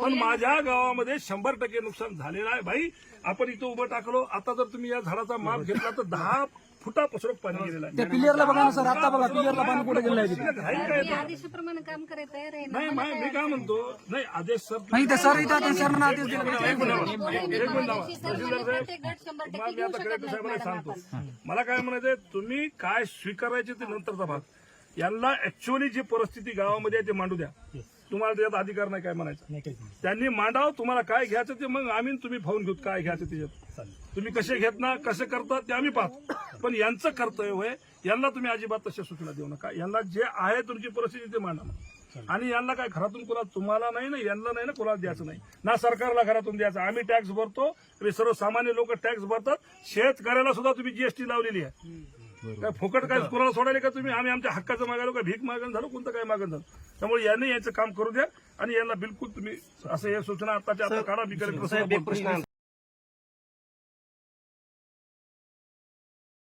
पण माझ्या गावामध्ये 100% नुकसान झालेलं आहे. भाई आपण इथं उभं टाकलो, आता जर तुम्ही या झाडाचा माप घेतला तर 10 फुटापासून पाणी गेलेलं आहे. त्या पिलियरला बघा ना सर, आता बघा पिलियरला पाणी कुठे गेलं आहे तिथे. घाई काय मी आदेशाप्रमाणे काम करायला तयार आहे ना. नाही मी काय म्हणतो, नाही आदेश सर नाही ते सर इथं सर म्हणा आदेश दिला. एक मिनिट लावा. प्रत्येक गट 100% मी घेऊ आता शकत कलेक्टर नाही साहेबांना मॅडम सांगतो, आपण. मला काय म्हणायचंय, तुम्ही काय स्वीकारायचे ते नंतरचा भाग. यांना ऍक्च्युअली जी परिस्थिती गावामध्ये आहे ते मांडू द्या. तुम्हाला त्याच्यात अधिकार नाही काय म्हणायचं, त्यांनी मांडाव. तुम्हाला काय घ्यायचं ते मग आम्ही तुम्ही पाहून घेऊ काय घ्यायचं त्याच्यात. तुम्ही कसे घेत ना कसे करतात ते आम्ही पाहतो. पण यांचं कर्तव्य होय, यांना तुम्ही अजिबात तशा सूचना देऊ नका. यांना जे आहे तुमची परिस्थिती ते मांडा. आणि यांना काय घरातून कोणाला, तुम्हाला नाही ना, यांना नाही ना, कोणाला द्यायचं नाही ना, सरकारला घरातून द्यायचं. आम्ही टॅक्स भरतो, सर्वसामान्य लोक टॅक्स भरतात. शेतकऱ्याला सुद्धा तुम्ही जीएसटी लावलेली आहे. काय फुकट काय कोणाला सोडायला का तुम्ही? आम्ही आमच्या हक्काचं मागायलो का भीक मागण झालं, कोणतं काय मागण झालं. त्यामुळे यांनी याचं काम करू द्या आणि यांना बिलकुल तुम्ही असं या सूचना आताच्या आता काढा. मी कलेक्टर साहेब बोलतो.